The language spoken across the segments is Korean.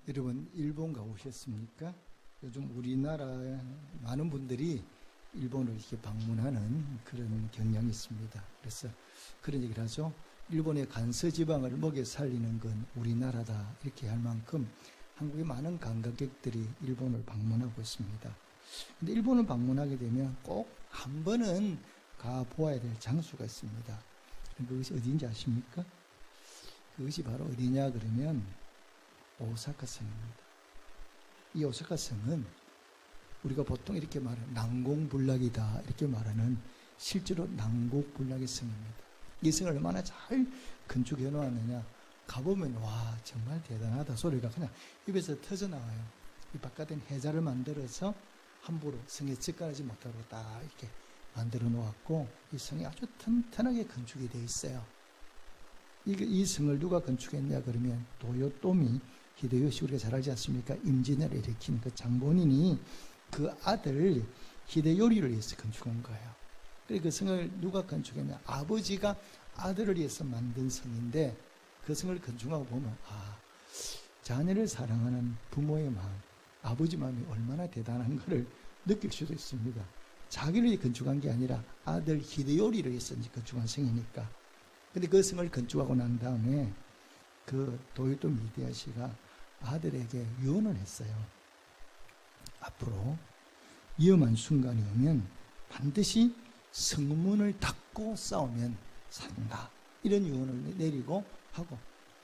여러분 일본 가보셨습니까? 요즘 우리나라 많은 분들이 일본을 이렇게 방문하는 그런 경향이 있습니다. 그래서 그런 얘기를 하죠. 일본의 간서지방을 먹여 살리는 건 우리나라다, 이렇게 할 만큼 한국의 많은 관광객들이 일본을 방문하고 있습니다. 근데 일본을 방문하게 되면 꼭 한 번은 가보아야 될 장소가 있습니다. 그것이 어디인지 아십니까? 그것이 바로 어디냐 그러면 오사카 성입니다. 이 오사카 성은 우리가 보통 이렇게 말하는 난공불락이다 이렇게 말하는 실제로 난공불락의 성입니다. 이 성을 얼마나 잘 건축해 놓았느냐, 가보면 와 정말 대단하다 소리가 그냥 입에서 터져나와요. 이 바깥엔 해자를 만들어서 함부로 성에 접근하지 못하고 딱 이렇게 만들어 놓았고, 이 성이 아주 튼튼하게 건축이 되어 있어요. 이 성을 누가 건축했냐 그러면 도요토미 히데요시, 우리가 잘 알지 않습니까? 임진왜란을 일으킨 그 장본인이 그 아들 히데요리를 위해서 건축한 거예요. 그래서 그 성을 누가 건축했냐, 아버지가 아들을 위해서 만든 성인데, 그 성을 건축하고 보면 자녀를 사랑하는 부모의 마음, 아버지 마음이 얼마나 대단한가를 느낄 수도 있습니다. 자기를 위해 건축한 게 아니라 아들 히데요리를 위해서 건축한 성이니까. 근데 그 성을 건축하고 난 다음에 그 도요토미 히데요시가 아들에게 유언을 했어요. 앞으로 위험한 순간이 오면 반드시 성문을 닫고 싸우면 산다, 이런 유언을 내리고 하고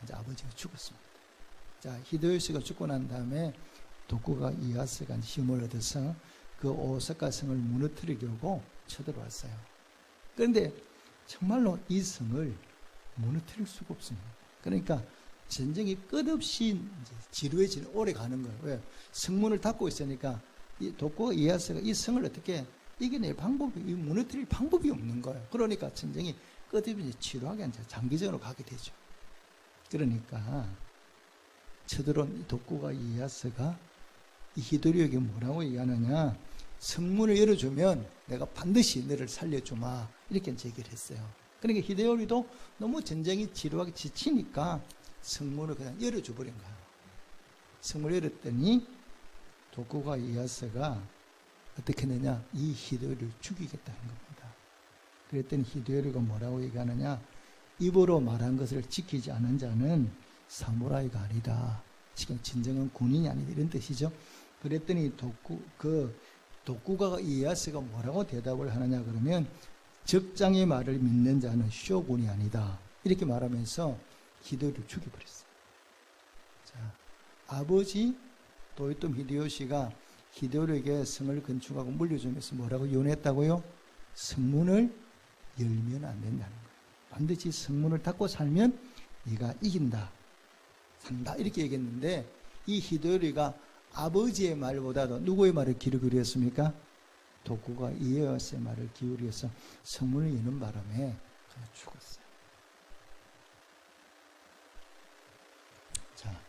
이제 아버지가 죽었습니다. 자, 히데요시가 죽고 난 다음에 도쿠가 이에야스가 힘을 얻어서 그 오사카 성을 무너뜨리려고 쳐들어왔어요. 그런데 정말로 이 성을 무너뜨릴 수가 없습니다. 그러니까 전쟁이 끝없이 지루해지는, 오래 가는 거예요. 왜? 성문을 닫고 있으니까 이 도쿠가 이에야스가 이 성을 어떻게 이겨낼 방법이, 무너뜨릴 방법이 없는 거예요. 그러니까 전쟁이 끝없이 지루하게 이제 장기전으로 가게 되죠. 그러니까 쳐들어온 도쿠가 이에야스가 이 히데요리에게 뭐라고 얘기하느냐, 성문을 열어주면 내가 반드시 너를 살려주마, 이렇게 얘기를 했어요. 그러니까 히데요리도 너무 전쟁이 지루하게 지치니까 성문을 그냥 열어줘 버린 거예요. 성문을 열었더니 도쿠가 이에야스가 어떻게 했느냐, 이 히데요리를 죽이겠다는 겁니다. 그랬더니 히데요리가 뭐라고 얘기하느냐, 입으로 말한 것을 지키지 않은 자는 사무라이가 아니다, 지금 진정한 군인이 아니다, 이런 뜻이죠. 그랬더니 도쿠가 이에야스가 뭐라고 대답을 하느냐 그러면, 적장의 말을 믿는 자는 쇼군이 아니다, 이렇게 말하면서 히데요리를 죽여버렸어요. 자, 아버지 도요토미 히데요시가 히데요리에게 성을 건축하고 물려주면서 뭐라고 유언했다고요? 성문을 열면 안 된다는 거예요. 반드시 성문을 닫고 살면 네가 이긴다, 산다, 이렇게 얘기했는데, 이 히데요리가 아버지의 말보다도 누구의 말을 기울였습니까? 도쿠가 이에야스의 말을 기울여서 성문을 여는 바람에 그냥 죽었어요. 자,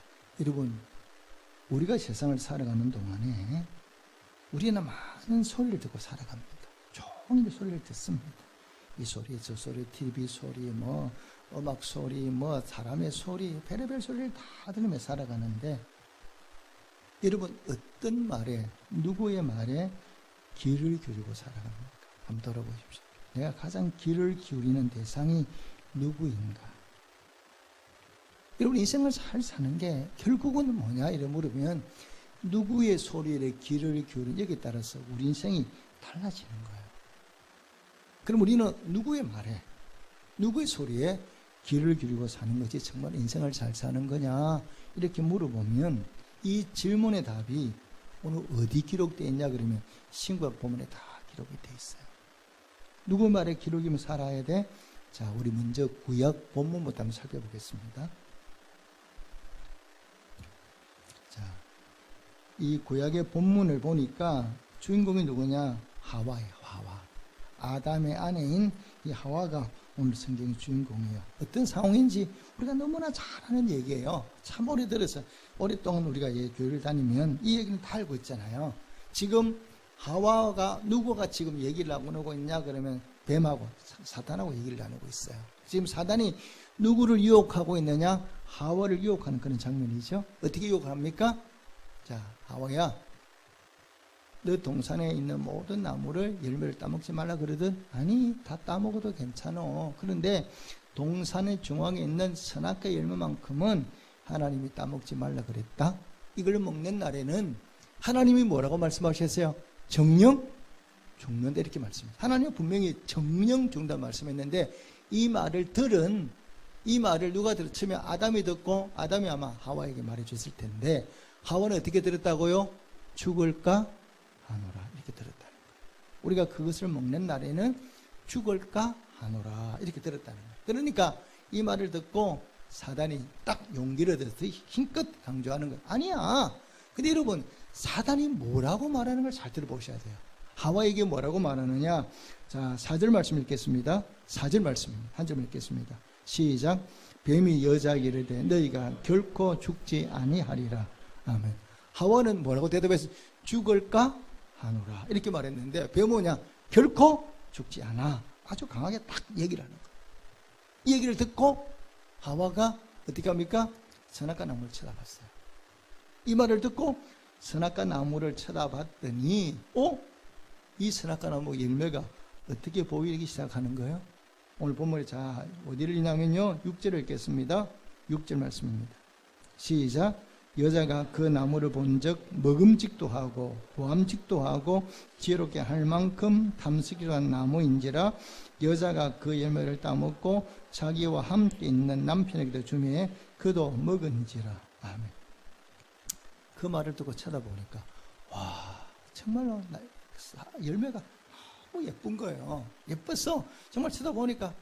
여러분, 우리가 세상을 살아가는 동안에 우리는 많은 소리를 듣고 살아갑니다. 종일 소리를 듣습니다. 이 소리 저 소리, TV 소리, 뭐 음악 소리, 뭐 사람의 소리, 별의별 소리를 다 들으며 살아가는데, 여러분 어떤 말에, 누구의 말에 귀를 기울이고 살아갑니까? 한번 돌아보십시오. 내가 가장 귀를 기울이는 대상이 누구인가? 여러분 인생을 잘 사는 게 결국은 뭐냐 이래 물으면, 누구의 소리에 귀를 기울이는 여기에 따라서 우리 인생이 달라지는 거예요. 그럼 우리는 누구의 말에, 누구의 소리에 귀를 기울이고 사는 것이 정말 인생을 잘 사는 거냐 이렇게 물어보면, 이 질문의 답이 오늘 어디 기록되어 있냐 그러면 신구약 본문에 다 기록이 되어 있어요. 누구 말에 기록이면 살아야 돼? 자, 우리 먼저 구약 본문부터 한번 살펴보겠습니다. 자, 이 구약의 본문을 보니까 주인공이 누구냐? 하와예요. 하와. 아담의 아내인 이 하와가 오늘 성경의 주인공이에요. 어떤 상황인지 우리가 너무나 잘 아는 얘기예요. 참 오랫동안 우리가 교회를 다니면 이 얘기는 다 알고 있잖아요. 지금 하와가 누구가 지금 얘기를 나누고 있냐 그러면 뱀하고 사탄하고 얘기를 나누고 있어요. 지금 사단이 누구를 유혹하고 있느냐? 하와를 유혹하는 그런 장면이죠. 어떻게 유혹합니까? 자, 하와야, 너 동산에 있는 모든 나무를 열매를 따먹지 말라 그러든, 아니, 다 따먹어도 괜찮어. 그런데 동산의 중앙에 있는 선악과 열매만큼은 하나님이 따먹지 말라 그랬다. 이걸 먹는 날에는 하나님이 뭐라고 말씀하셨어요? 정령 죽는다, 이렇게 말씀합니다. 하나님은 분명히 정령 죽는다 말씀했는데, 이 말을 누가 들었으면 아담이 듣고, 아담이 아마 하와에게 말해줬을 텐데, 하와는 어떻게 들었다고요? 죽을까 하노라, 이렇게 들었다는 거예요. 우리가 그것을 먹는 날에는 죽을까 하노라, 이렇게 들었다는 거예요. 그러니까 이 말을 듣고 사단이 딱 용기를 얻어서 힘껏 강조하는 거예요. 아니야. 근데 여러분, 사단이 뭐라고 말하는 걸 잘 들어보셔야 돼요. 하와에게 뭐라고 말하느냐. 자, 4절 말씀 읽겠습니다. 4절 말씀 한 절 읽겠습니다. 시작. 뱀이 여자에게 이르되 너희가 결코 죽지 아니하리라. 아멘. 하와는 뭐라고 대답했어요? 죽을까 하노라, 이렇게 말했는데, 뱀은 뭐냐? 결코 죽지 않아. 아주 강하게 딱 얘기를 하는 거예요. 이 얘기를 듣고 하와가 어떻게 합니까? 선악과 나무를 쳐다봤어요. 이 말을 듣고 선악과 나무를 쳐다봤더니 이 선악과 나무 열매가 어떻게 보이기 시작하는 거예요? 오늘 본문에 자, 어디를 읽냐면요, 6절을 읽겠습니다. 6절 말씀입니다. 시작. 여자가 그 나무를 본즉 먹음직도 하고 보암직도 하고 지혜롭게 할 만큼 탐스기한 나무인지라 여자가 그 열매를 따먹고 자기와 함께 있는 남편에게도 주매 그도 먹은지라. 아멘. 그 말을 듣고 쳐다보니까 와, 정말로 열매가 너무 예쁜 거예요. 예뻐서 정말 쳐다보니까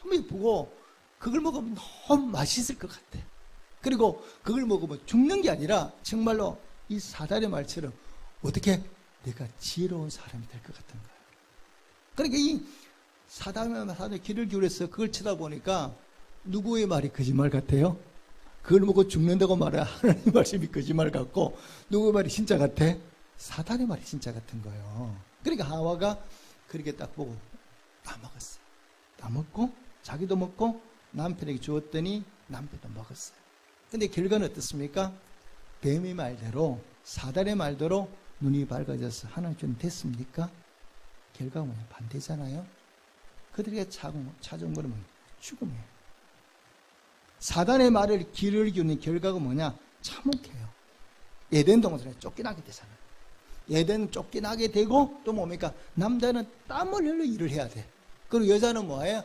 너무 예쁘고, 그걸 먹으면 너무 맛있을 것 같아. 그리고 그걸 먹으면 죽는 게 아니라 정말로 이 사단의 말처럼 어떻게 내가 지혜로운 사람이 될 것 같은 거예요. 그러니까 이 사단의 귀를 기울여서 그걸 쳐다보니까 누구의 말이 거짓말 같아요? 그걸 먹고 죽는다고 말해 하나님 말씀이 거짓말 같고, 누구의 말이 진짜 같아? 사단의 말이 진짜 같은 거예요. 그러니까 하와가 그렇게 딱 보고 따먹었어요. 따먹고 자기도 먹고 남편에게 주었더니 남편도 먹었어요. 근데 결과는 어떻습니까? 뱀의 말대로, 사단의 말대로 눈이 밝아져서 하나님 좀 됐습니까? 결과가 뭐냐? 반대잖아요. 그들에게 찾아온 것은 죽음이에요. 사단의 말을 귀를 기울이는 결과가 뭐냐? 참혹해요. 에덴 동산에 쫓겨나게 되잖아요. 에덴은 쫓겨나게 되고, 또 뭡니까? 남자는 땀을 흘려 일을 해야 돼. 그리고 여자는 뭐예요?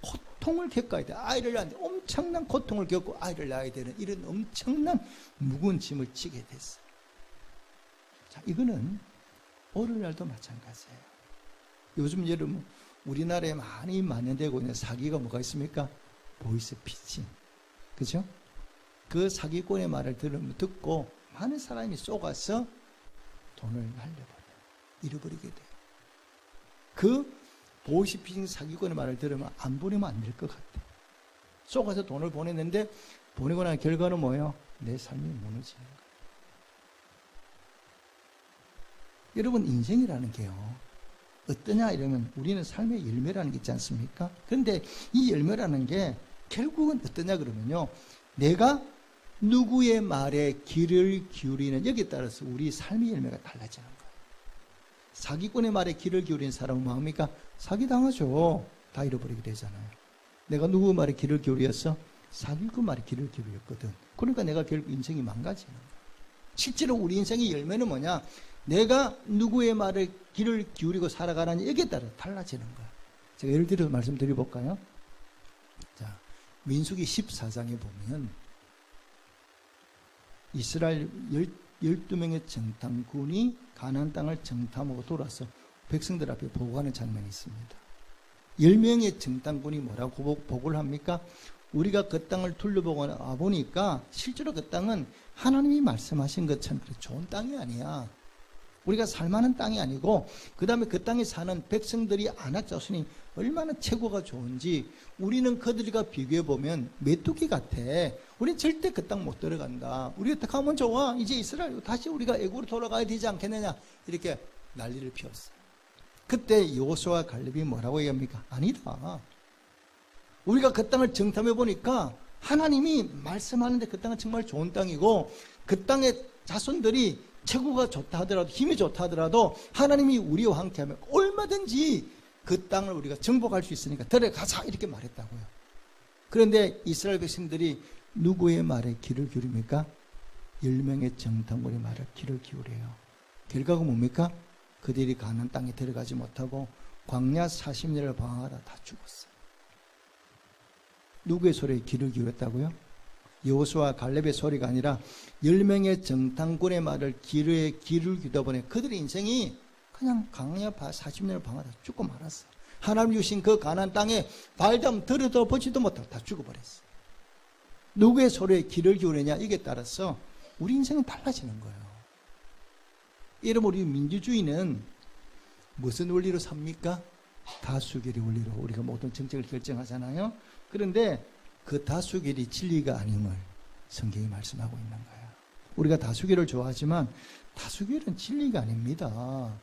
고통을 겪어야 돼. 아이를 낳는데 엄청난 고통을 겪고 아이를 낳아야 되는 이런 엄청난 무거운 짐을 지게 됐어요. 자, 이거는 오늘날도 마찬가지예요. 요즘 여러분 우리나라에 많이 만연되고 있는 사기가 뭐가 있습니까? 보이스피싱. 그죠? 그 사기꾼의 말을 듣고 많은 사람이 속아서 돈을 날려버려요. 잃어버리게 돼요. 그 보이스피싱 사기꾼의 말을 들으면 안 보내면 안 될 것 같아. 속아서 돈을 보냈는데 보내고 난 결과는 뭐예요? 내 삶이 무너지는 거예요. 여러분, 인생이라는 게요, 어떠냐 이러면 우리는 삶의 열매라는 게 있지 않습니까? 그런데 이 열매라는 게 결국은 어떠냐 그러면요, 내가 누구의 말에 귀를 기울이는, 여기에 따라서 우리 삶의 열매가 달라지는 거예요. 사기꾼의 말에 귀를 기울이는 사람은 뭐합니까? 사기당하죠. 다 잃어버리게 되잖아요. 내가 누구 말에 귀를 기울였어? 사기꾼 말에 귀를 기울였거든. 그러니까 내가 결국 인생이 망가지는 거예요. 실제로 우리 인생의 열매는 뭐냐? 내가 누구의 말에 귀를 기울이고 살아가느냐, 여기에 따라 달라지는 거야. 제가 예를 들어서 말씀드려볼까요? 자, 민수기 14장에 보면 이스라엘 12명의 정탐군이 가나안 땅을 정탐하고 돌아서 백성들 앞에 보고하는 장면이 있습니다. 10명의 정탐군이 뭐라고 보고를 합니까? 우리가 그 땅을 둘러보고 와보니까 실제로 그 땅은 하나님이 말씀하신 것처럼 그렇게 좋은 땅이 아니야. 우리가 살만한 땅이 아니고, 그 다음에 그 땅에 사는 백성들이 아낙 자손이 얼마나 최고가 좋은지 우리는 그들과 비교해보면 메뚜기 같아. 우리는 절대 그 땅 못 들어간다. 우리가 어떻게 하면 좋아? 이제 이스라엘 다시 우리가 애국으로 돌아가야 되지 않겠느냐, 이렇게 난리를 피웠어요. 그때 여호수아와 갈렙이 뭐라고 얘기합니까? 아니다. 우리가 그 땅을 정탐해보니까 하나님이 말씀하는데 그 땅은 정말 좋은 땅이고 그 땅의 자손들이 체구가 좋다 하더라도 힘이 좋다 하더라도 하나님이 우리와 함께하면 얼마든지 그 땅을 우리가 정복할 수 있으니까 들어가자 이렇게 말했다고요. 그런데 이스라엘 백성들이 누구의 말에 귀를 기울입니까? 10명의 정탐꾼의 말에 귀를 기울여요. 결과가 뭡니까? 그들이 가나안 땅에 들어가지 못하고 광야 40년을 방황하다 다 죽었어요. 누구의 소리에 귀를 기울였다고요? 여호수아 갈렙의 소리가 아니라 10명의 정탐꾼의 말을 귀를 기울이다 보니 그들의 인생이 그냥 광야 40년을 방황하다 죽고 말았어요. 하나님 주신 그 가나안 땅에 발담 들여다 보지도 못하고 다 죽어버렸어요. 누구의 소리에 귀를 기울이냐 이게 따라서 우리 인생은 달라지는 거예요. 여러분 우리 민주주의는 무슨 원리로 삽니까? 다수결의 원리로 우리가 모든 정책을 결정하잖아요. 그런데 그 다수결이 진리가 아님을 성경이 말씀하고 있는 거예요. 우리가 다수결을 좋아하지만 다수결은 진리가 아닙니다.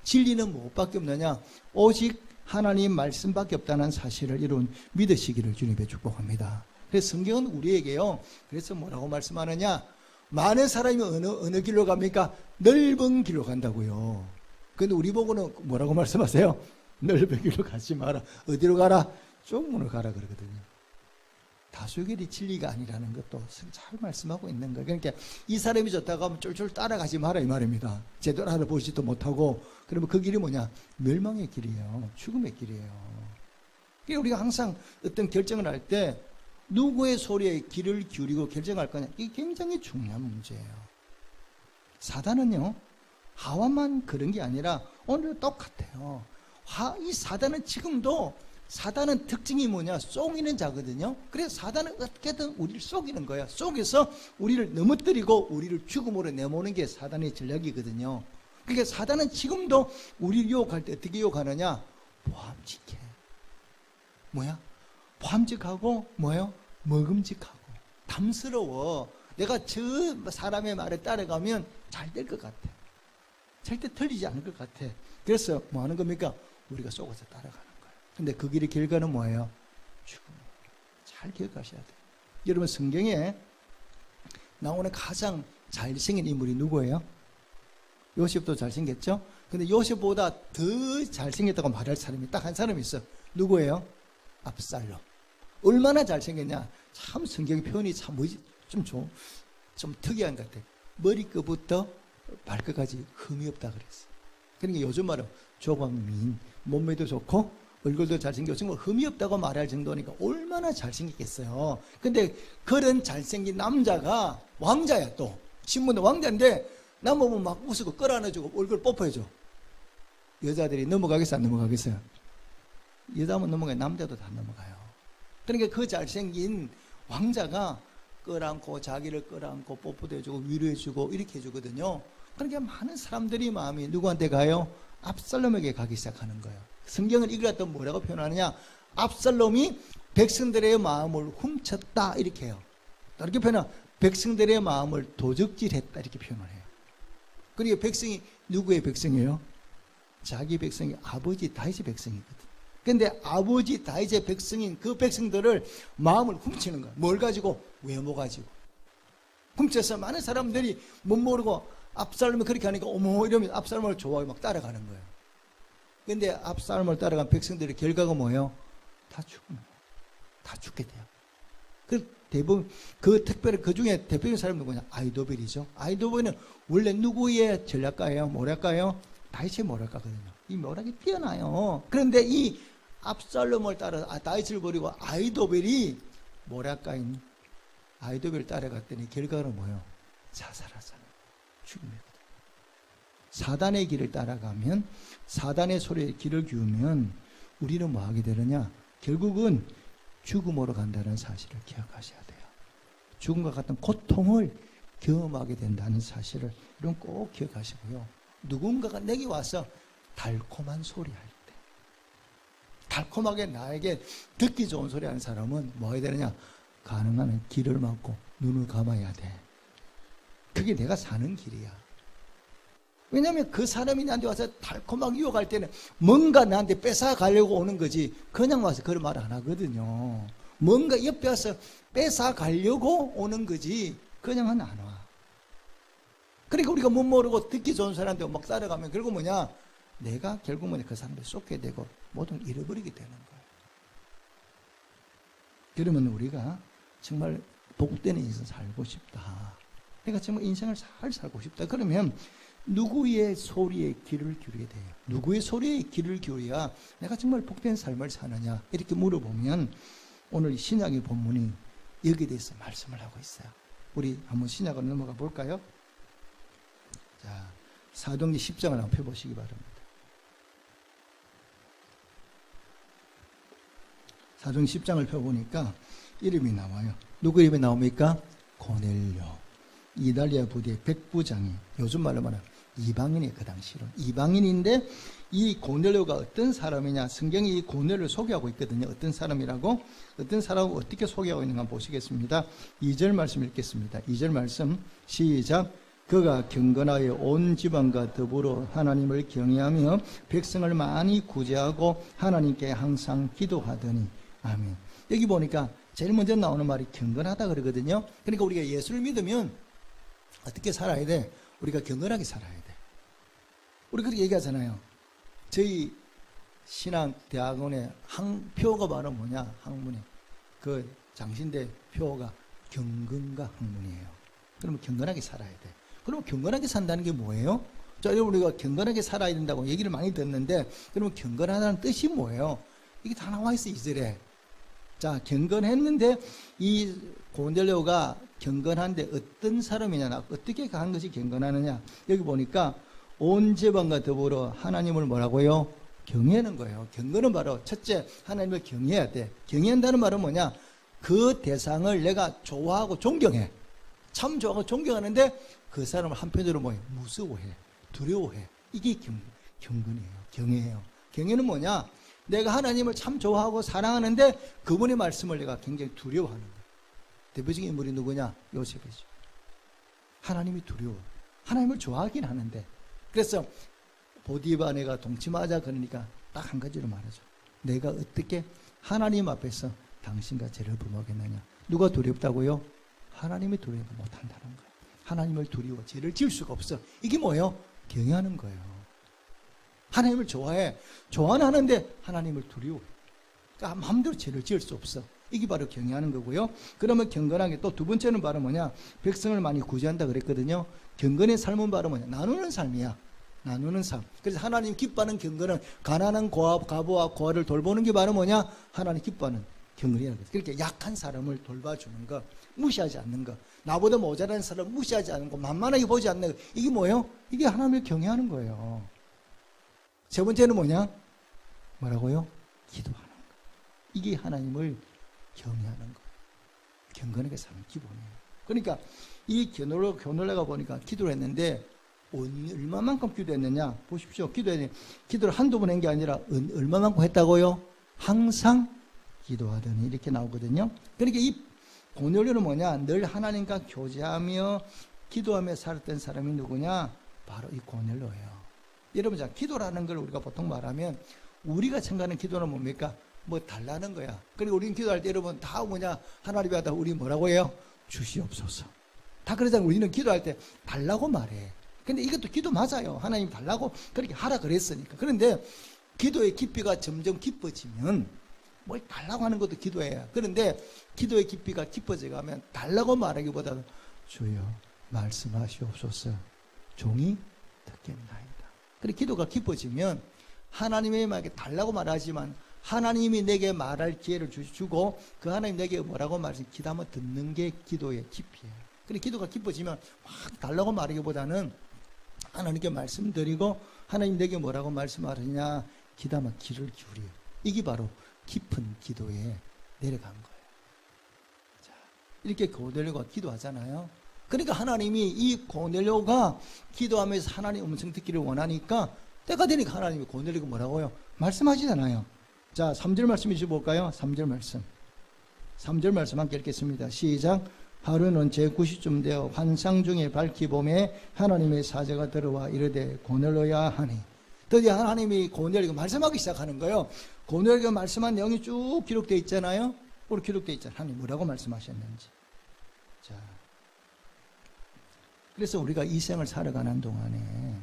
진리는 무엇밖에 없느냐? 오직 하나님 말씀밖에 없다는 사실을 여러분 믿으시기를 주님의 축복합니다. 그래서 성경은 우리에게요. 그래서 뭐라고 말씀하느냐? 많은 사람이 어느 길로 갑니까? 넓은 길로 간다고요. 근데 우리 보고는 뭐라고 말씀하세요? 넓은 길로 가지 마라. 어디로 가라? 좁은 길로 가라 그러거든요. 다수결이 진리가 아니라는 것도 잘 말씀하고 있는 거예요. 그러니까 이 사람이 좋다고 하면 쫄쫄 따라가지 마라 이 말입니다. 제대로 알아보지도 못하고. 그러면 그 길이 뭐냐? 멸망의 길이에요. 죽음의 길이에요. 그러니까 우리가 항상 어떤 결정을 할 때 누구의 소리에 귀를 기울이고 결정할 거냐? 이게 굉장히 중요한 문제예요. 사단은요, 하와만 그런 게 아니라 오늘 똑같아요. 이 사단은 지금도 사단은 특징이 뭐냐? 속이는 자거든요. 그래서 사단은 어떻게든 우리를 속이는 거야. 속여서 우리를 넘어뜨리고 우리를 죽음으로 내모는 게 사단의 전략이거든요. 그러니까 사단은 지금도 우리를 유혹할 때 어떻게 유혹하느냐? 보암직해. 뭐야? 보암직하고 뭐예요? 먹음직하고 탐스러워. 내가 저 사람의 말에 따라가면 잘 될 것 같아. 절대 틀리지 않을 것 같아. 그래서 뭐 하는 겁니까? 우리가 속아서 따라가는 거예요. 근데 그 길의 결과는 뭐예요? 죽음. 잘 기억하셔야 돼요. 여러분 성경에 나오는 가장 잘생긴 인물이 누구예요? 요셉도 잘생겼죠? 근데 요셉보다 더 잘생겼다고 말할 사람이 딱 한 사람이 있어. 누구예요? 압살롬. 얼마나 잘생겼냐? 참 성경 표현이 참 좀 특이한 것 같아. 머리끝부터 발끝까지 흠이 없다 그랬어. 그러니까 요즘 말은 조광민, 몸매도 좋고 얼굴도 잘생겼고 뭐 흠이 없다고 말할 정도니까 얼마나 잘생겼겠어요. 근데 그런 잘생긴 남자가 왕자야. 또 신문도 왕자인데 남보면 막 웃고 끌어안아주고 얼굴 뽀뽀해줘. 여자들이 넘어가겠어 안 넘어가겠어요? 여자면 넘어가요. 남자도 다 넘어가요. 그러니까 그 잘생긴 왕자가 끌어안고 자기를 끌어안고 뽀뽀도 해주고 위로해주고 이렇게 해주거든요. 그러니까 많은 사람들이 마음이 누구한테 가요? 압살롬에게 가기 시작하는 거예요. 성경은 이걸 갖다 뭐라고 표현하느냐? 압살롬이 백성들의 마음을 훔쳤다 이렇게 해요. 이렇게 표현하면 백성들의 마음을 도적질했다 이렇게 표현을 해요. 그리고 백성이 누구의 백성이에요? 자기 백성이 아버지 다윗의 백성이거든. 근데 아버지 다윗의 백성인 그 백성들을 마음을 훔치는 거야. 뭘 가지고? 외모 가지고. 훔쳐서 많은 사람들이 못 모르고 압살롬이 그렇게 하니까 어머 이러면 압살롬을 좋아하고 막 따라가는 거예요. 근데 압살롬을 따라간 백성들의 결과가 뭐예요? 다 죽어요. 다 죽게 돼요. 그 대부분 특별히 그 중에 대표적인 사람이 누구냐? 아이도벨이죠. 아이도벨은 원래 누구의 전략가예요? 모략가예요? 다윗의 모략가거든요. 이 모략이 뛰어나요. 그런데 이 압살롬을 따라 다윗을 버리고 아이도벨이 모략가인 아이도벨을 따라갔더니 결과는 뭐예요? 자살하잖아요. 죽음이거든요. 사단의 길을 따라가면 사단의 소리에 귀를 기우면 우리는 뭐 하게 되느냐? 결국은 죽음으로 간다는 사실을 기억하셔야 돼요. 죽음과 같은 고통을 경험하게 된다는 사실을 이런 꼭 기억하시고요. 누군가가 내게 와서 달콤한 소리 할 때, 달콤하게 나에게 듣기 좋은 소리 하는 사람은 뭐 해야 되느냐? 가능한 한 귀를 막고 눈을 감아야 돼. 그게 내가 사는 길이야. 왜냐하면 그 사람이 나한테 와서 달콤하게 유혹할 때는 뭔가 나한테 뺏어가려고 오는 거지 그냥 와서 그런 말 안 하거든요. 뭔가 옆에 와서 뺏어 가려고 오는 거지 그냥은 안 와. 그러니까 우리가 못 모르고 듣기 좋은 사람한테 막 따라가면 결국 뭐냐, 내가 결국 뭐냐, 그 사람들 쏟게 되고 모든 걸 잃어버리게 되는 거예요. 그러면 우리가 정말 복된 인생 살고 싶다, 내가 정말 인생을 잘 살고 싶다, 그러면 누구의 소리에 귀를 기울이게 돼요? 누구의 소리에 귀를 기울여야 내가 정말 복된 삶을 사느냐, 이렇게 물어보면 오늘 신약의 본문이 여기에 대해서 말씀을 하고 있어요. 우리 한번 신약으로 넘어가 볼까요? 자, 사도행전 10장을 한번 펴보시기 바랍니다. 사도행전 10장을 펴보니까 이름이 나와요. 누구 이름이 나옵니까? 고넬료. 이달리아 부대의 백부장이, 요즘 말로 말하면 이방인이에요. 그 당시로 이방인인데, 이 고넬료가 어떤 사람이냐, 성경이 이 고넬료를 소개하고 있거든요. 어떤 사람이라고, 어떤 사람을 어떻게 소개하고 있는가 보시겠습니다. 2절 말씀 읽겠습니다. 2절 말씀 시작. 그가 경건하여 온 지방과 더불어 하나님을 경외하며 백성을 많이 구제하고 하나님께 항상 기도하더니. 아멘. 여기 보니까 제일 먼저 나오는 말이 경건하다 그러거든요. 그러니까 우리가 예수를 믿으면 어떻게 살아야 돼? 우리가 경건하게 살아야 돼. 우리 그렇게 얘기하잖아요. 저희 신앙대학원의 항표가 바로 뭐냐, 학문이 그 장신대 표가 경건과 학문이에요. 그러면 경건하게 살아야 돼. 그럼 경건하게 산다는 게 뭐예요? 자, 여러분, 우리가 경건하게 살아야 된다고 얘기를 많이 듣는데, 그러면 경건하다는 뜻이 뭐예요? 이게 다 나와 있어, 2절에. 자, 경건했는데 이 고넬료가 경건한데 어떤 사람이냐, 어떻게 간 것이 경건하느냐, 여기 보니까 온 제방과 더불어 하나님을 뭐라고요? 경외하는 거예요. 경건은 바로 첫째, 하나님을 경외해야 돼. 경외한다는 말은 뭐냐, 그 대상을 내가 좋아하고 존경해. 참 좋아하고 존경하는데 그 사람을 한편으로 뭐예요? 무서워해, 두려워해. 이게 경건이에요. 경외예요. 경외는 뭐냐, 내가 하나님을 참 좋아하고 사랑하는데 그분의 말씀을 내가 굉장히 두려워하는 거예요. 대표적인 인물이 누구냐? 요셉이죠. 하나님이 두려워. 하나님을 좋아하긴 하는데, 그래서 보디바 아내가 동침하자 그러니까 딱 한 가지로 말하죠. 내가 어떻게 하나님 앞에서 당신과 죄를 범하겠느냐. 누가 두렵다고요? 하나님이 두려워 못한다는 거예요. 하나님을 두려워 죄를 지을 수가 없어. 이게 뭐예요? 경외하는 거예요. 하나님을 좋아해. 좋아는 하는데 하나님을 두려워해. 그러니까 마음대로 죄를 지을 수 없어. 이게 바로 경외하는 거고요. 그러면 경건하게 또 두 번째는 바로 뭐냐, 백성을 많이 구제한다 그랬거든요. 경건의 삶은 바로 뭐냐, 나누는 삶이야. 나누는 삶. 그래서 하나님 기뻐하는 경건은 가난한 과부와 고아를 돌보는 게 바로 뭐냐, 하나님 기뻐하는 경건이라는 거죠. 그렇게 약한 사람을 돌봐주는 거, 무시하지 않는 거, 나보다 모자란 사람을 무시하지 않는 거, 만만하게 보지 않는 거, 이게 뭐예요? 이게 하나님을 경외하는 거예요. 세 번째는 뭐냐? 뭐라고요? 기도하는 거. 이게 하나님을 경외하는 거예요. 경건하게 사는 기본이에요. 그러니까 이 고넬료가 보니까 기도를 했는데 얼마만큼 기도했느냐? 보십시오. 기도를 한두 번 한 게 아니라 얼마만큼 했다고요? 항상 기도하더니 이렇게 나오거든요. 그러니까 이 고넬료는 뭐냐? 늘 하나님과 교제하며 기도하며 살았던 사람이 누구냐? 바로 이 고넬료예요. 여러분, 자, 기도라는 걸 우리가 보통 말하면 우리가 생각하는 기도는 뭡니까? 뭐 달라는 거야. 그리고 우리는 기도할 때 여러분 다 뭐냐? 하나님 앞에 우리 뭐라고 해요? 주시옵소서. 다 그러잖아요. 우리는 기도할 때 달라고 말해. 근데 이것도 기도 맞아요. 하나님 달라고 그렇게 하라 그랬으니까. 그런데 기도의 깊이가 점점 깊어지면 뭘 달라고 하는 것도 기도예요. 그런데 기도의 깊이가 깊어져 가면 달라고 말하기보다는 주여 말씀하시옵소서, 종이 듣겠나이다. 그리고 기도가 깊어지면 하나님의 말에 달라고 말하지만 하나님이 내게 말할 기회를 주고 그 하나님 내게 뭐라고 말하지 기도하면 듣는 게 기도의 깊이에요. 그리고 기도가 깊어지면 막 달라고 말하기보다는 하나님께 말씀드리고 하나님 내게 뭐라고 말씀하느냐 기도하면 귀를 기울여요. 이게 바로 깊은 기도에 내려간 거예요. 자, 이렇게 고넬료가 기도하잖아요. 그러니까 하나님이 이 고넬료가 기도하면서 하나님 음성 듣기를 원하니까 때가 되니까 하나님이 고넬료가 뭐라고요? 말씀하시잖아요. 자, 3절 말씀 읽어볼까요? 3절 말씀. 3절 말씀 함께 읽겠습니다. 시작. 하루는 제9시쯤 되어 환상 중에 밝히 봄에 하나님의 사자가 들어와 이르되 고넬료야 하니. 드디어 하나님이 고넬료에게 말씀하기 시작하는 거예요. 고넬료가 말씀한 내용이 쭉 기록되어 있잖아요. 우리 기록되어 있잖아요. 하나님 뭐라고 말씀하셨는지. 자, 그래서 우리가 이 생을 살아가는 동안에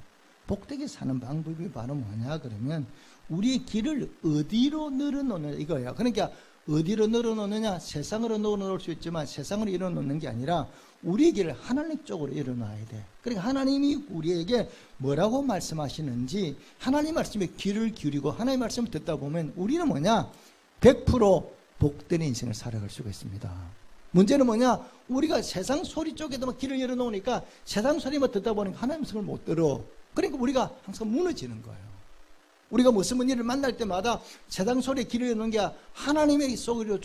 복되게 사는 방법이 바로 뭐냐 그러면 우리의 길을 어디로 늘어놓느냐 이거예요. 그러니까 어디로 늘어놓느냐, 세상으로 늘어놓을 수 있지만 세상으로 일어놓는 게 아니라 우리의 길을 하나님 쪽으로 일어놔야 돼. 그러니까 하나님이 우리에게 뭐라고 말씀하시는지 하나님 말씀에 귀를 기울이고 하나님 말씀을 듣다 보면 우리는 뭐냐 100% 복된 인생을 살아갈 수가 있습니다. 문제는 뭐냐, 우리가 세상 소리 쪽에도 귀를 열어놓으니까 세상 소리만 듣다 보니까 하나님 말씀을 못 들어. 그러니까 우리가 항상 무너지는 거예요. 우리가 무슨 일을 만날 때마다 세상 소리에 귀를 열어놓는 게 하나님의 소리로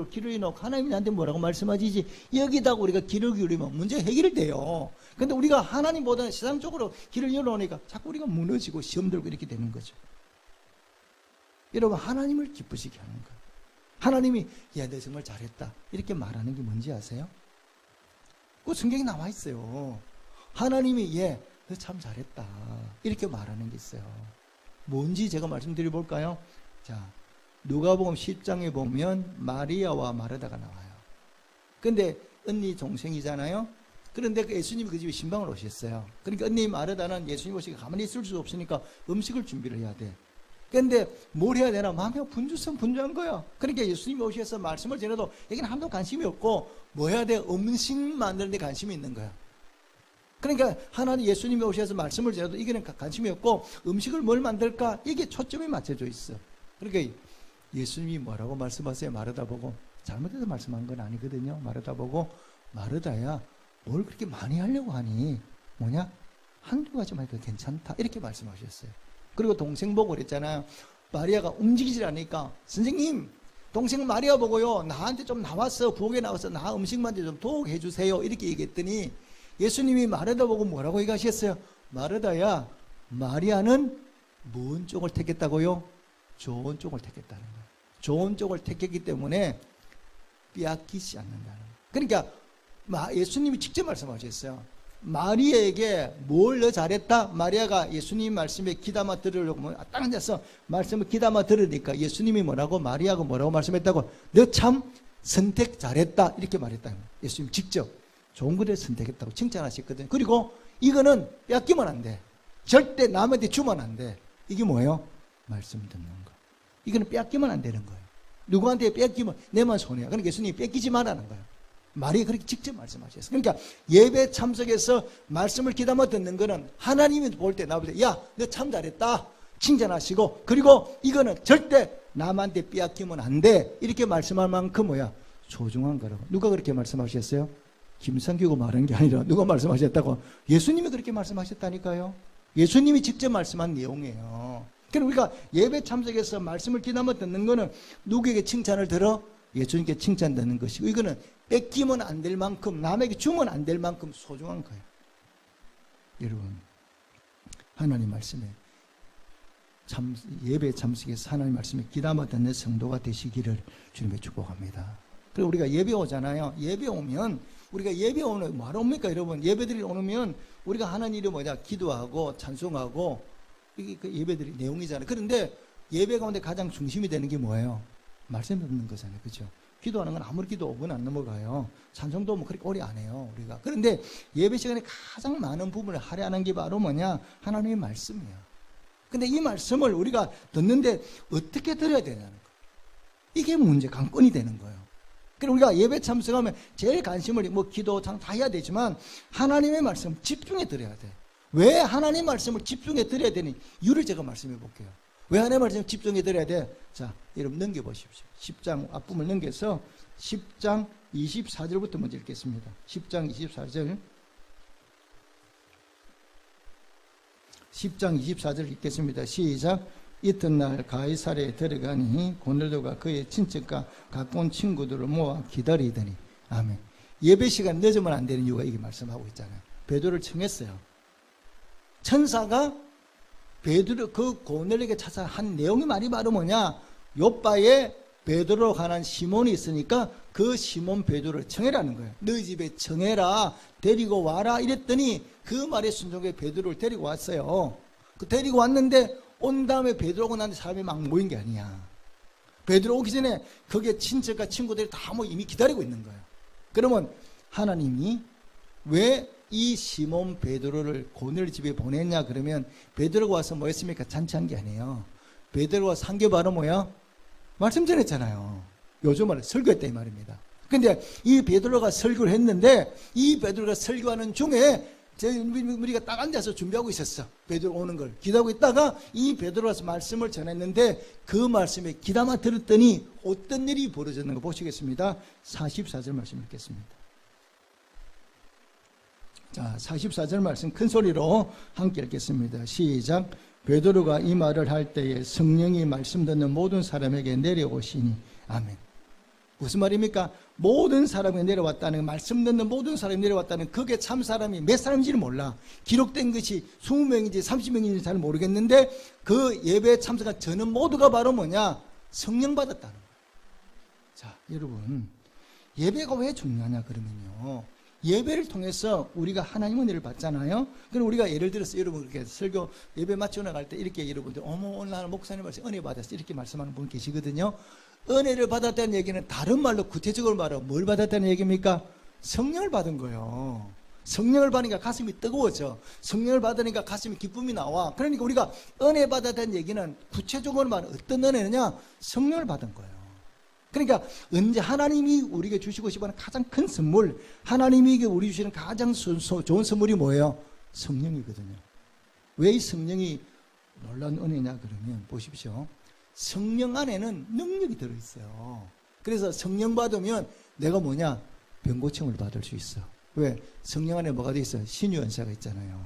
귀를 열어놓고 하나님이 나한테 뭐라고 말씀하시지 여기다가 우리가 귀를 기울이면 문제 해결돼요. 근데 우리가 하나님보다는 세상 쪽으로 귀를 열어놓으니까 자꾸 우리가 무너지고 시험 들고 이렇게 되는 거죠. 여러분, 하나님을 기쁘시게 하는 거예요. 하나님이 야, 너 정말 잘했다 이렇게 말하는 게 뭔지 아세요? 그 성경에 나와 있어요. 하나님이 예, 너 참 잘했다 이렇게 말하는 게 있어요. 뭔지 제가 말씀드려 볼까요? 자, 누가복음 10장에 보면 마리아와 마르다가 나와요. 근데 언니 동생이잖아요. 그런데 예수님이 그 집에 신방을 오셨어요. 그러니까 언니 마르다는 예수님 오시고 가만히 있을 수 없으니까 음식을 준비를 해야 돼. 근데 뭘 해야 되나 마음이 분주한 거야. 그러니까 예수님이 오셔서 말씀을 전해도 여기는 아무도 관심이 없고 뭐 해야 돼? 음식 만드는 데 관심이 있는 거야. 그러니까 하나님 예수님이 오셔서 말씀을 전해도 이게는 관심이 없고 음식을 뭘 만들까? 이게 초점이 맞춰져 있어. 그러니까 예수님이 뭐라고 말씀하세요? 마르다 보고 잘못해서 말씀한 건 아니거든요. 마르다 보고 마르다야 뭘 그렇게 많이 하려고 하니? 뭐냐? 한두 가지만 해도 괜찮다 이렇게 말씀하셨어요. 그리고 동생 보고 그랬잖아요. 마리아가 움직이질 않으니까 선생님 동생 마리아 보고요 나한테 좀 나왔어 부엌에 나와서 나 음식만 좀 도우게 해주세요 이렇게 얘기했더니 예수님이 마르다 보고 뭐라고 얘기하셨어요? 마르다야 마리아는 뭔 쪽을 택했다고요? 좋은 쪽을 택했다는 거예요. 좋은 쪽을 택했기 때문에 빼앗기지 않는다는 거예요. 그러니까 예수님이 직접 말씀하셨어요. 마리아에게 뭘 너 잘했다? 마리아가 예수님 말씀에 귀담아 들으려고 딱 앉아서 말씀을 귀담아 들으니까 예수님이 뭐라고 마리아가 뭐라고 말씀했다고? 너 참 선택 잘했다 이렇게 말했다는 거예요. 예수님 직접 좋은 거를 선택했다고 칭찬하셨거든요. 그리고 이거는 뺏기면 안 돼. 절대 남한테 주면 안 돼. 이게 뭐예요? 말씀 듣는 거. 이거는 뺏기면 안 되는 거예요. 누구한테 뺏기면 내만 손해야. 그러니까 예수님이 뺏기지 말라는 거예요. 말이 그렇게 직접 말씀하셨어요. 그러니까 예배 참석해서 말씀을 귀담아 듣는 거는 하나님이 볼 때 나볼 때 야, 너 참 잘했다 칭찬하시고 그리고 이거는 절대 남한테 빼앗기면 안 돼 이렇게 말씀할 만큼 뭐야 소중한 거라고. 누가 그렇게 말씀하셨어요? 김성규가 말한 게 아니라 누가 말씀하셨다고? 예수님이 그렇게 말씀하셨다니까요. 예수님이 직접 말씀한 내용이에요. 그럼 우리가 예배 참석해서 말씀을 귀담아 듣는 거는 누구에게 칭찬을 들어? 예수님께 칭찬 듣는 것이고 이거는 뺏기면 안 될 만큼 남에게 주면 안 될 만큼 소중한 거예요. 여러분 하나님 말씀에 예배 참석해서 하나님 말씀에 귀담아 듣는 성도가 되시기를 주님의 축복합니다. 그리고 우리가 예배 오잖아요. 예배 오면 우리가 예배 오는 뭐하러 옵니까 여러분? 예배들이 오면 우리가 하나님 이름 뭐냐 기도하고 찬송하고 이게 그 예배들이 내용이잖아요. 그런데 예배 가운데 가장 중심이 되는 게 뭐예요? 말씀 듣는 거잖아요. 그렇죠? 기도하는 건 아무리 기도 5분 안 넘어가요. 찬송도 뭐 그렇게 오래 안 해요. 우리가. 그런데 예배 시간에 가장 많은 부분을 할애하는 게 바로 뭐냐? 하나님의 말씀이에요. 근데 이 말씀을 우리가 듣는데 어떻게 들어야 되냐는 거예요. 이게 문제, 관건이 되는 거예요. 그리고 우리가 예배 참석하면 제일 관심을 뭐 기도 다 해야 되지만 하나님의 말씀 집중해 들어야 돼. 왜 하나님 말씀을 집중해 들어야 되니? 이유를 제가 말씀해 볼게요. 왜 하나님 말씀 집중해 들어야 돼? 자, 여러분 넘겨보십시오. 10장 앞부분을 넘겨서 10장 24절부터 먼저 읽겠습니다. 10장 24절 10장 24절 읽겠습니다. 시작. 이튿날 가이사랴에 들어가니 고넬료가 그의 친척과 가까운 친구들을 모아 기다리더니 아멘. 예배 시간 늦으면 안 되는 이유가 이게 말씀하고 있잖아요. 베드로를 청했어요. 천사가 베드로 그 고넬료에게 찾아 한 내용이 말이 바로 뭐냐? 요바에 베드로로 가는 시몬이 있으니까 그 시몬 베드로를 청해라는 거예요. 너희 집에 청해라 데리고 와라 이랬더니 그 말에 순종해 베드로를 데리고 왔어요. 그 데리고 왔는데 온 다음에 베드로가 나한테 사람이 막 모인 게 아니야. 베드로 오기 전에 거기에 친척과 친구들이 다 뭐 이미 기다리고 있는 거예요. 그러면 하나님이 왜 이 시몬 베드로를 고넬 집에 보냈냐 그러면 베드로가 와서 뭐 했습니까? 잔치한 게 아니에요. 베드로가 산게 바로 뭐야? 말씀 전했잖아요. 요즘 말로 설교했다 이 말입니다. 근데 이 베드로가 설교를 했는데 이 베드로가 설교하는 중에 우리가 딱 앉아서 준비하고 있었어. 베드로 오는 걸 기다리고 있다가 이 베드로가 말씀을 전했는데 그 말씀에 귀담아 들었더니 어떤 일이 벌어졌는 거 보시겠습니다. 44절 말씀 읽겠습니다. 자, 44절 말씀 큰 소리로 함께 읽겠습니다. 시작. 베드로가 이 말을 할 때에 성령이 말씀 듣는 모든 사람에게 내려오시니 아멘. 무슨 말입니까? 모든 사람이 내려왔다는, 말씀 듣는 모든 사람이 내려왔다는, 그게 참 사람이 몇 사람인지는 몰라. 기록된 것이 20명인지 30명인지 잘 모르겠는데 그 예배에 참석한 저는 모두가 바로 뭐냐? 성령 받았다는 거예요. 자, 여러분, 예배가 왜 중요하냐 그러면요, 예배를 통해서 우리가 하나님의 은혜를 받잖아요. 그럼 우리가 예를 들어서 여러분 이렇게 설교 예배 마치고 나갈 때 이렇게 여러분들 어머 오늘 나는 목사님 말씀 은혜 받았어 이렇게 말씀하는 분 계시거든요. 은혜를 받았다는 얘기는 다른 말로 구체적으로 말하면 뭘 받았다는 얘기입니까? 성령을 받은 거예요. 성령을 받으니까 가슴이 뜨거워져. 성령을 받으니까 가슴이 기쁨이 나와. 그러니까 우리가 은혜 받았다는 얘기는 구체적으로 말하면 어떤 은혜느냐? 성령을 받은 거예요. 그러니까 언제 하나님이 우리에게 주시고 싶어하는 가장 큰 선물, 하나님이 우리 주시는 가장 좋은 선물이 뭐예요? 성령이거든요. 왜 이 성령이 놀라운 은혜냐 그러면 보십시오. 성령 안에는 능력이 들어있어요. 그래서 성령 받으면 내가 뭐냐? 병고침을 받을 수 있어. 왜? 성령 안에 뭐가 돼 있어요? 신유연사가 있잖아요.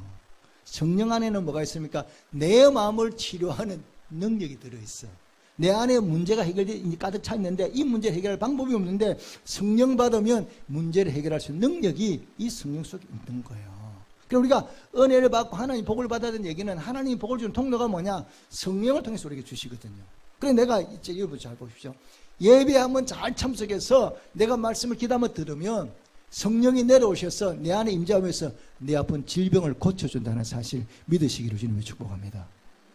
성령 안에는 뭐가 있습니까? 내 마음을 치료하는 능력이 들어있어. 내 안에 문제가 해결돼 가득 차 있는데 이 문제 해결할 방법이 없는데 성령 받으면 문제를 해결할 수 있는 능력이 이 성령 속에 있는 거예요. 그러니까 우리가 은혜를 받고 하나님 복을 받았다는 얘기는 하나님 복을 주는 통로가 뭐냐? 성령을 통해서 우리에게 주시거든요. 그래서 내가 이제 여러분 잘 보십시오. 예배에 한번 잘 참석해서 내가 말씀을 귀담아 들으면 성령이 내려오셔서 내 안에 임재하면서 내 아픈 질병을 고쳐준다는 사실 믿으시기를 주님을 축복합니다.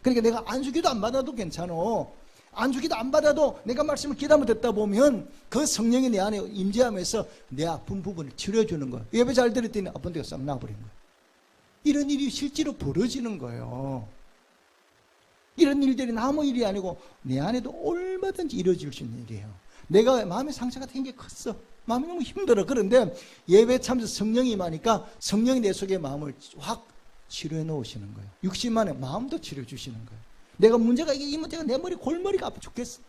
그러니까 내가 안수기도 안 받아도 괜찮아. 안수기도 안 받아도 내가 말씀을 귀담아 듣다 보면 그 성령이 내 안에 임재하면서 내 아픈 부분을 치료해주는 거야. 예배 잘 들었더니 아픈 데가 싹 나버린 거야. 이런 일이 실제로 벌어지는 거예요. 이런 일들이 남의 일이 아니고 내 안에도 얼마든지 이루어질 수 있는 일이에요. 내가 마음의 상처가 되게 컸어. 마음이 너무 힘들어. 그런데 예배 참석 성령이 임하니까 성령이 내 속에 마음을 확 치료해 놓으시는 거예요. 60만에 마음도 치료해 주시는 거예요. 내가 문제가 이 문제가 내 머리 골머리가 아파 죽겠어.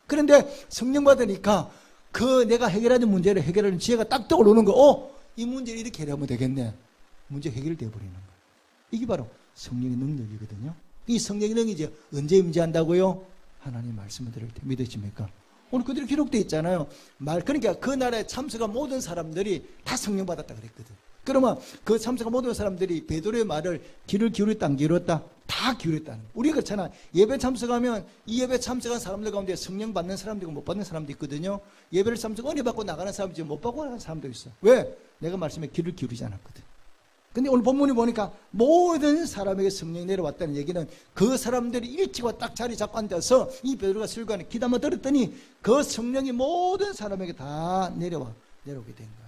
그런데 성령 받으니까 그 내가 해결하는 문제를 해결하는 지혜가 딱 떠오르는 거. 이 문제를 이렇게 해결하면 되겠네. 문제 해결되어 버리는 거예요. 이게 바로 성령의 능력이거든요. 이 성령의 능력이 이제 언제 임재한다고요? 하나님 말씀을 들을 때 믿으십니까? 오늘 그대로 기록되어 있잖아요. 그러니까 그 나라에 참석한 모든 사람들이 다 성령 받았다 그랬거든. 그러면 그 참석한 모든 사람들이 베드로의 말을 귀를 기울였다 안 기울였다? 다 기울였다는 거예요. 우리가 그렇잖아. 예배 참석하면 이 예배 참석한 사람들 가운데 성령 받는 사람도 있고 못 받는 사람도 있거든요. 예배를 참석 은혜 받고 나가는 사람도 있고 못 받고 나가는 사람도 있어. 왜? 내가 말씀에 귀를 기울이지 않았거든. 근데 오늘 본문이 보니까 모든 사람에게 성령이 내려왔다는 얘기는 그 사람들이 일찍와 딱 자리 잡고 앉아서 이 베드로가 설교하는 귀담아 들었더니 그 성령이 모든 사람에게 다 내려오게 된 거예요.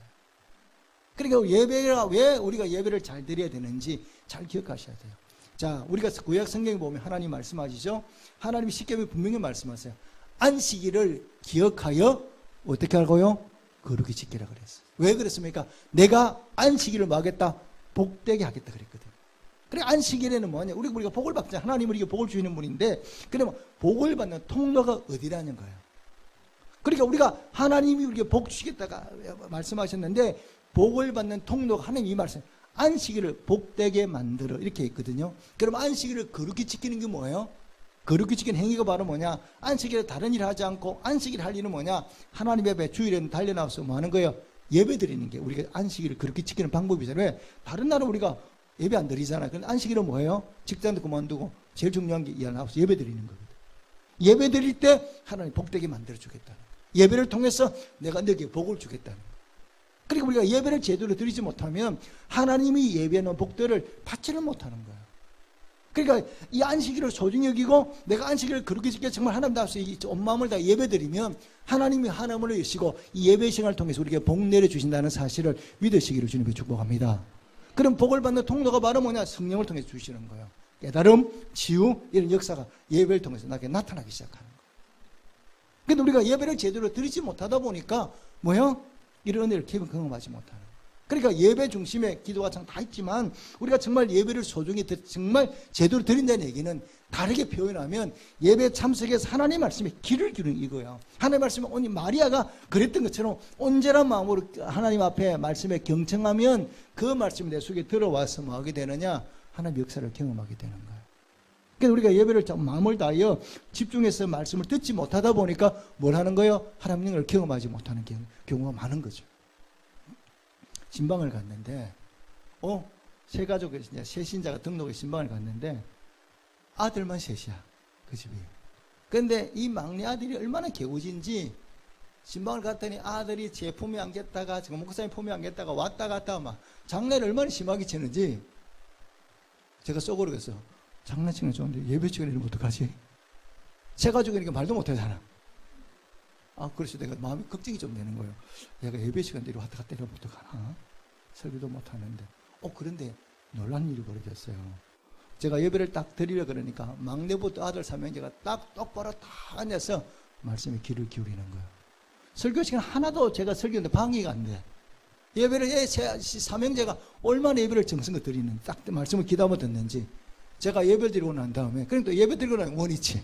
그러니까 예배가 왜 우리가 예배를 잘 드려야 되는지 잘 기억하셔야 돼요. 자, 우리가 구약 성경에 보면 하나님 말씀하시죠. 하나님이 십계명에 분명히 말씀하세요. 안식일을 기억하여 어떻게 하고요? 거룩히 지키라 그랬어요. 왜 그랬습니까? 내가 안식일을 뭐 하겠다? 복되게 하겠다 그랬거든. 그래 안식일에는 뭐냐? 우리가 복을 받자. 하나님 우리에게 복을 주시는 분인데, 그러면 복을 받는 통로가 어디라는 거예요. 그러니까 우리가 하나님이 우리에게 복 주시겠다가 말씀하셨는데, 복을 받는 통로가 하나님 이 말씀. 안식일을 복되게 만들어 이렇게 있거든요. 그럼 안식일을 거룩히 지키는 게 뭐예요? 거룩히 지키는 행위가 바로 뭐냐? 안식일에 다른 일을 하지 않고 안식일 할 일은 뭐냐? 하나님 앞에 주일에는 달려나와서 뭐 하는 거예요? 예배 드리는 게 우리가 안식일을 그렇게 지키는 방법이잖아요. 왜? 다른 날은 우리가 예배 안 드리잖아요. 근데 안식일은 뭐예요? 직장도 그만두고 제일 중요한 게 이 안에 나와서 예배 드리는 거거든. 예배 드릴 때 하나님 복되게 만들어 주겠다는 거예요. 예배를 통해서 내가 너에게 복을 주겠다는 거예요. 그러니까 우리가 예배를 제대로 드리지 못하면 하나님이 예배하는 복들을 받지를 못하는 거예요. 그러니까 이 안식일을 소중히 여기고 내가 안식일을 그렇게 지켜 정말 하나님 앞에서 온 마음을 다 예배드리면 하나님이 하나님을 여시고 이 예배 시간을 통해서 우리에게 복 내려주신다는 사실을 믿으시기를 주님께 축복합니다. 그럼 복을 받는 통로가 바로 뭐냐? 성령을 통해서 주시는 거예요. 깨달음, 치유 이런 역사가 예배를 통해서 나에게 나타나기 시작하는 거예요. 근데 우리가 예배를 제대로 드리지 못하다 보니까 뭐야? 이런 은혜를 경험하지 못하는 거예요. 그러니까 예배 중심에 기도가 참 다 있지만 우리가 정말 예배를 소중히 정말 제대로 드린다는 얘기는 다르게 표현하면 예배 참석에서 하나님의 말씀에 귀를 기울이는 이거예요. 하나님의 말씀은 오늘 마리아가 그랬던 것처럼 온전한 마음으로 하나님 앞에 말씀에 경청하면 그 말씀이 내 속에 들어와서 뭐 하게 되느냐? 하나님의 역사를 경험하게 되는 거예요. 그래서 우리가 예배를 좀 마음을 다하여 집중해서 말씀을 듣지 못하다 보니까 뭘 하는 거예요? 하나님을 경험하지 못하는 경우가 많은 거죠. 신방을 갔는데 세 가족이 세 신자가 등록해 신방을 갔는데 아들만 셋이야. 그 집이. 그런데 이 막내 아들이 얼마나 개구진지 신방을 갔더니 아들이 제 품에 안겼다가 지금 목사님 품에 안겼다가 왔다 갔다 막 장난을 얼마나 심하게 치는지 제가 속으로 그랬어. 장난치는 좋은데 예배 시간에 이러면 어떡하지? 세 가족이니까 말도 못하잖아. 그래서 내가 마음이 걱정이 좀 되는 거예요. 얘가 예배 시간에 이러고 왔다 갔다 이러면 어떡하나? 설교도 못하는데. 그런데 놀란 일이 벌어졌어요. 제가 예배를 딱 드리려 그러니까 막내부터 아들 삼형제가 딱 똑바로 딱 앉아서 말씀에 귀를 기울이는 거예요. 설교 시간 하나도 제가 설교하는데 방해가 안 돼. 예배를 삼형제가 얼마나 예배를 정성껏 드리는 딱 말씀을 귀담아 듣는지 제가 예배를 드리고 난 다음에 그러니까 예배 드리고 나면 원위치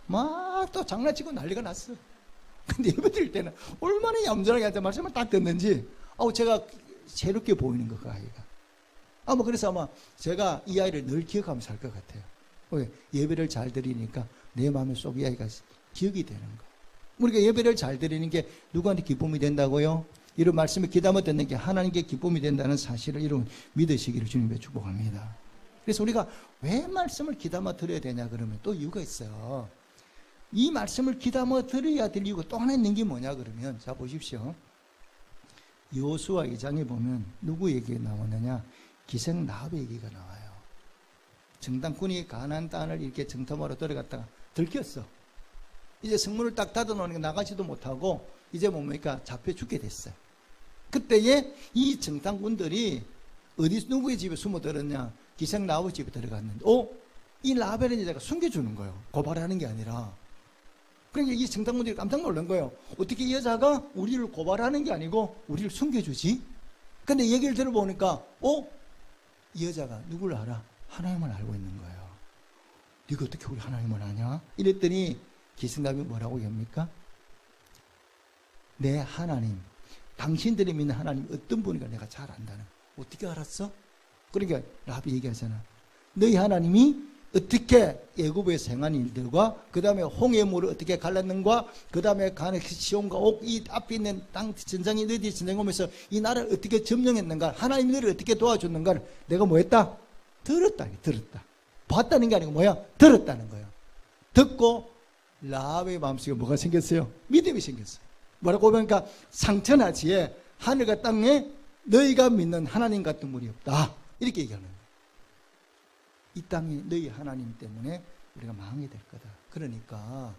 막 또 장난치고 난리가 났어. 근데 예배 드릴 때는 얼마나 얌전하게 앉아 말씀을 딱 듣는지 제가 새롭게 보이는 거 그 아이가. 그래서 아마 제가 이 아이를 늘 기억하면서 살 것 같아요. 왜? 예배를 잘 드리니까 내 마음에 속 이 아이가 기억이 되는 거. 우리가 예배를 잘 드리는 게 누구한테 기쁨이 된다고요? 이런 말씀을 귀담아 듣는 게 하나님께 기쁨이 된다는 사실을 여러분 믿으시기를 주님께 축복합니다. 그래서 우리가 왜 말씀을 귀담아 들어야 되냐 그러면 또 이유가 있어요. 이 말씀을 귀담아 들어야 될 이유가 또 하나 있는 게 뭐냐 그러면 자 보십시오. 여호수아 2장에 보면 누구 얘기가 나오느냐? 기생 라합의 얘기가 나와요. 정탐꾼이 가나안 땅을 이렇게 정탐하러 들어갔다가 들켰어. 이제 성문을 딱 닫아놓으니까 나가지도 못하고 이제 뭡니까? 잡혀 죽게 됐어요. 그때에 이 정탐꾼들이 누구의 집에 숨어들었냐? 기생 라합의 집에 들어갔는데 이 라합이라는 여자가 숨겨주는 거예요. 고발하는 게 아니라. 그러니까 이 정탐꾼들이 깜짝 놀란 거예요. 어떻게 이 여자가 우리를 고발하는 게 아니고 우리를 숨겨주지? 근데 얘기를 들어보니까 이 여자가 누구를 알아? 하나님을 알고 있는 거예요. 네가 어떻게 우리 하나님을 아냐? 이랬더니 기생남이 뭐라고 합니까? 내 하나님, 당신들이 믿는 하나님 어떤 분인가 내가 잘 안다는. 어떻게 알았어? 그러니까 라합이 얘기하잖아. 너희 하나님이 어떻게 애굽에서 행한 일들과 그 다음에 홍해 물을 어떻게 갈랐는가 그 다음에 가나안 시온과 옥 이 앞에 있는 땅 전장이 너희들이 전쟁 오면서 이 나라를 어떻게 점령했는가 하나님이 너희를 어떻게 도와줬는가를 내가 뭐 했다? 들었다. 봤다는 게 아니고 뭐야? 들었다는 거예요. 듣고 라합의 마음속에 뭐가 생겼어요? 믿음이 생겼어요. 뭐라고 보니까 상천하지에 하늘과 땅에 너희가 믿는 하나님 같은 분이 없다. 이렇게 얘기하는 거예요. 이 땅이 너희 하나님 때문에 우리가 망하게 될 거다. 그러니까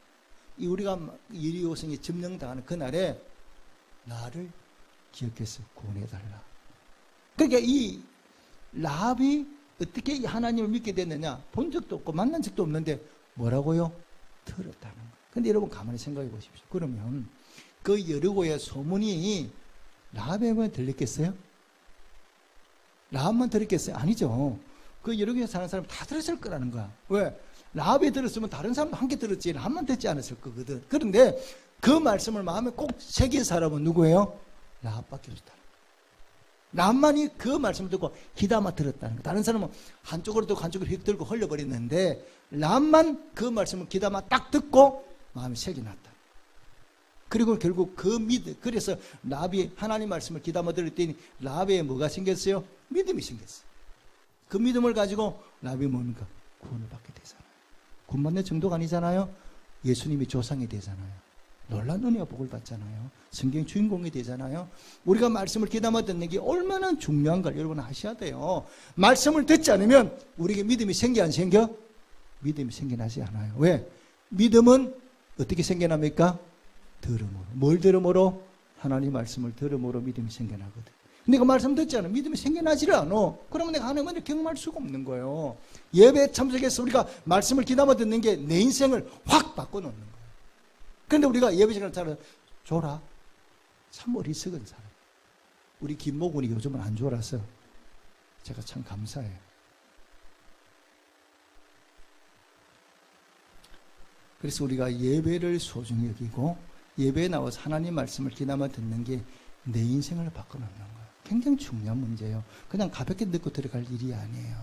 우리가 여리고성이 점령당하는 그날에 나를 기억해서 구원해달라. 그러니까 이 라합이 어떻게 하나님을 믿게 됐느냐? 본 적도 없고 만난 적도 없는데 뭐라고요? 들었다는 거예요. 근데 여러분 가만히 생각해 보십시오. 그러면 그 여리고의 소문이 라합에만 들렸겠어요? 라합만 들었겠어요? 아니죠. 그 여리고에 사는 사람 다 들었을 거라는 거야. 왜? 라합이 들었으면 다른 사람도 함께 들었지 라합만 듣지 않았을 거거든. 그런데 그 말씀을 마음에 꼭 새긴 사람은 누구예요? 라합밖에 없다. 라합만이 그 말씀을 듣고 귀담아 들었다는 거야. 다른 사람은 한쪽으로 듣고 한쪽으로 휙 들고 흘려버렸는데 라합만 그 말씀을 귀담아 딱 듣고 마음에 새겨놨다. 그리고 결국 그 믿음, 그래서 라합이 하나님 말씀을 귀담아 들었더니 라합에 뭐가 생겼어요? 믿음이 생겼어요. 그 믿음을 가지고 라합이 뭡니까? 구원을 받게 되잖아요. 구원받는 정도가 아니잖아요. 예수님이 조상이 되잖아요. 놀란 은혜와 복을 받잖아요. 성경 주인공이 되잖아요. 우리가 말씀을 귀담아 듣는 게 얼마나 중요한 걸 여러분 아셔야 돼요. 말씀을 듣지 않으면 우리에게 믿음이 생겨 안 생겨? 믿음이 생겨나지 않아요. 왜? 믿음은 어떻게 생겨납니까? 들음으로. 뭘 들음으로? 하나님 말씀을 들음으로 믿음이 생겨나거든. 내가 말씀 듣지 않으면 믿음이 생겨나지를 않아. 그러면 내가 하나님을 경험할 수가 없는 거예요. 예배 참석해서 우리가 말씀을 귀담아 듣는 게 내 인생을 확 바꿔놓는 거예요. 그런데 우리가 예배 시간을 따라 줘라. 참 어리석은 사람. 우리 김모군이 요즘은 안 졸아서 제가 참 감사해요. 그래서 우리가 예배를 소중히 여기고 예배에 나와서 하나님 말씀을 귀담아 듣는 게 내 인생을 바꿔놓는 거예요. 굉장히 중요한 문제예요. 그냥 가볍게 듣고 들어갈 일이 아니에요.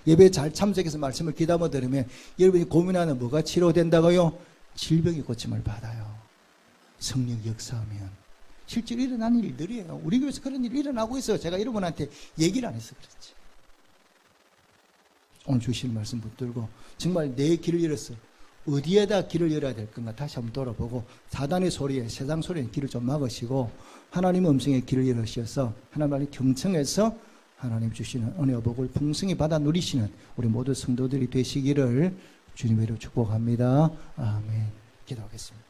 예배에 잘 참석해서 말씀을 귀담아 들으면 여러분이 고민하는 뭐가 치료된다고요? 질병이 고침을 받아요. 성령 역사하면. 실제로 일어나는 일들이에요. 우리 교회에서 그런 일이 일어나고 있어요. 제가 여러분한테 얘기를 안 해서 그렇지. 오늘 주신 말씀 붙들고 정말 내 길을 잃었어. 어디에다 길을 열어야 될 건가 다시 한번 돌아보고 사단의 소리에 세상 소리에 길을 좀 막으시고 하나님의 음성에 길을 열으셔서 하나님을 경청해서 하나님 주시는 은혜와 복을 풍성히 받아 누리시는 우리 모두 성도들이 되시기를 주님으로 축복합니다. 아멘. 기도하겠습니다.